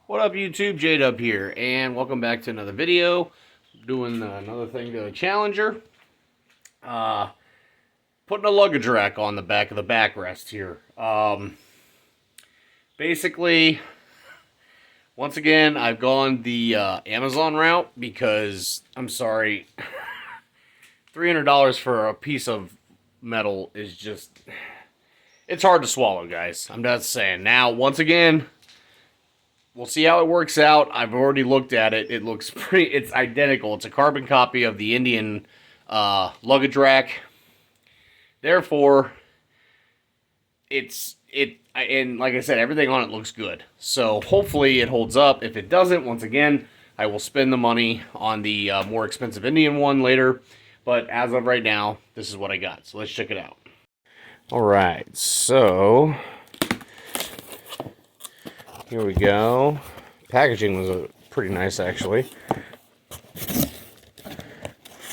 What up YouTube, J-Dub here, and welcome back to another video. Doing another thing to a Challenger. Putting a luggage rack on the back of the backrest here. Basically, once again, I've gone the Amazon route because, I'm sorry, $300 for a piece of metal is just, it's hard to swallow, guys. I'm just saying. Now, once again, we'll see how it works out. I've already looked at it. It looks it's identical. It's a carbon copy of the Indian luggage rack. Therefore, and like I said, everything on it looks good. So hopefully it holds up. If it doesn't, once again, I will spend the money on the more expensive Indian one later. But as of right now, this is what I got. So let's check it out. All right, so here we go. Packaging was pretty nice, actually.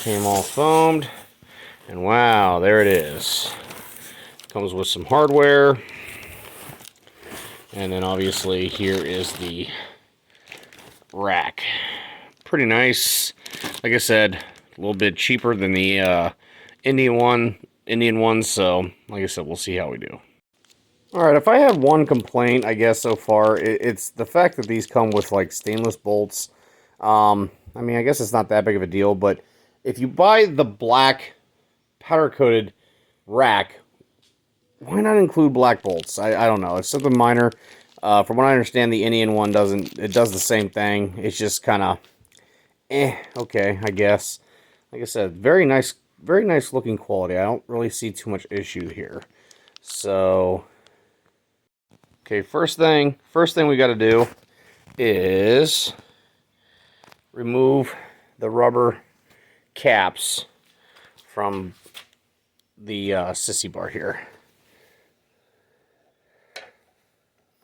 Came all foamed. And wow, there it is. Comes with some hardware. And then obviously here is the rack. Pretty nice. Like I said, a little bit cheaper than the Indian one. So, like I said, we'll see how we do. Alright, if I have one complaint, I guess, so far, it's the fact that these come with, like, stainless bolts. I mean, I guess it's not that big of a deal, but if you buy the black powder-coated rack, why not include black bolts? I don't know. It's something minor. From what I understand, the Indian one does the same thing. It's just kind of, okay, I guess. Like I said, very nice looking quality. I don't really see too much issue here. So, okay, first thing we got to do is remove the rubber caps from the sissy bar here.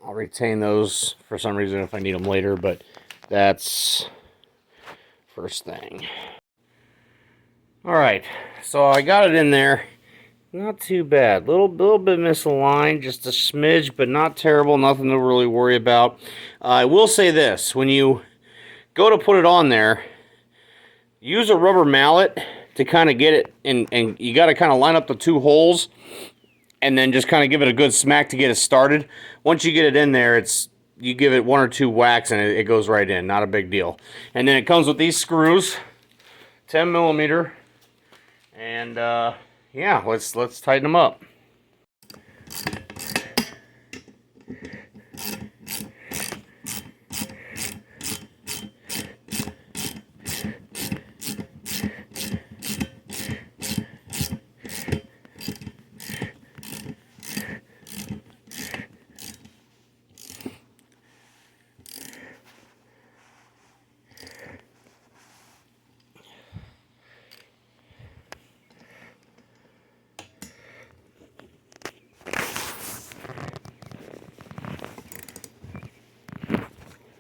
I'll retain those for some reason if I need them later, but that's first thing. Alright, so I got it in there. Not too bad. Little bit misaligned, just a smidge, but not terrible. Nothing to really worry about. I will say this. When you go to put it on there, use a rubber mallet to kind of get it in, and you got to kind of line up the two holes and then just kind of give it a good smack to get it started. Once you get it in there, you give it one or two whacks and it goes right in. Not a big deal. And then it comes with these screws, 10 millimeter, and yeah, let's tighten them up.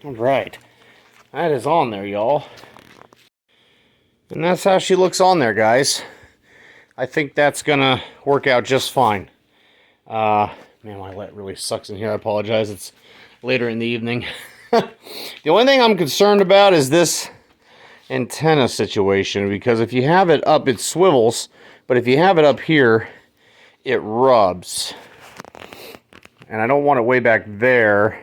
Alright, that is on there, y'all. And that's how she looks on there, guys. I think that's gonna work out just fine. Man, my light really sucks in here. I apologize. It's later in the evening. The only thing I'm concerned about is this antenna situation, because if you have it up, it swivels, but if you have it up here, it rubs. And I don't want it way back there.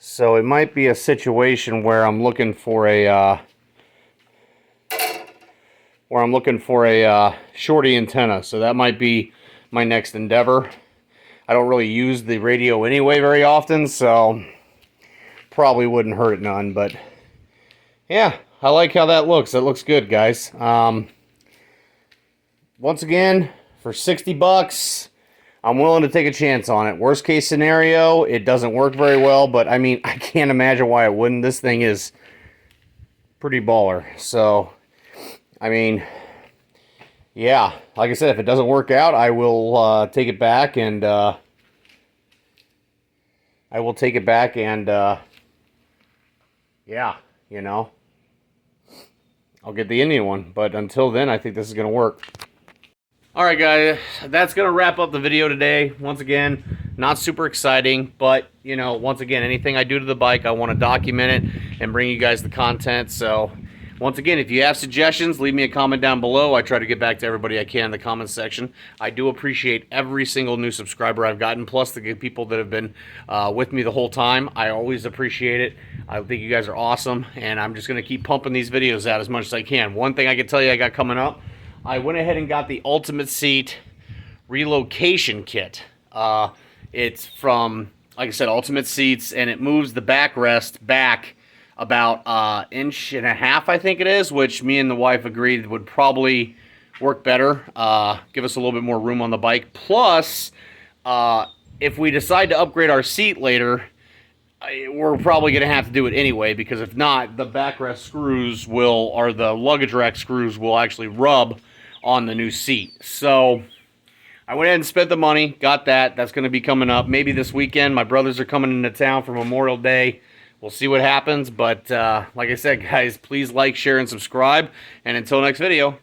So it might be a situation where I'm looking for a shorty antenna. So that might be my next endeavor. I don't really use the radio anyway very often, so probably wouldn't hurt it none. But yeah, I like how that looks. That looks good, guys. Once again, for 60 bucks. I'm willing to take a chance on it. Worst case scenario, it doesn't work very well, but I mean, I can't imagine why it wouldn't. This thing is pretty baller. So, I mean, yeah, like I said, if it doesn't work out, I will take it back and yeah, you know, I'll get the Indian one. But until then, I think this is going to work. Alright guys, that's going to wrap up the video today. Once again, Not super exciting, but, you know, once again, anything I do to the bike, I want to document it and bring you guys the content. So, once again, if you have suggestions, leave me a comment down below. I try to get back to everybody I can in the comments section. I do appreciate every single new subscriber I've gotten, plus the good people that have been with me the whole time. I always appreciate it. I think you guys are awesome, and I'm just going to keep pumping these videos out as much as I can. One thing I can tell you I got coming up, I went ahead and got the Ultimate Seat relocation kit. It's from, like I said, Ultimate Seats, and it moves the backrest back about inch and a half, I think it is, which me and the wife agreed would probably work better, give us a little bit more room on the bike. Plus, if we decide to upgrade our seat later, we're probably going to have to do it anyway, because if not, the backrest screws will, or the luggage rack screws will actually rub on the new seat. So I went ahead and spent the money, got that. That's going to be coming up maybe this weekend. My brothers are coming into town for Memorial Day. We'll see what happens, but like I said, guys, please like, share, and subscribe. And until next video,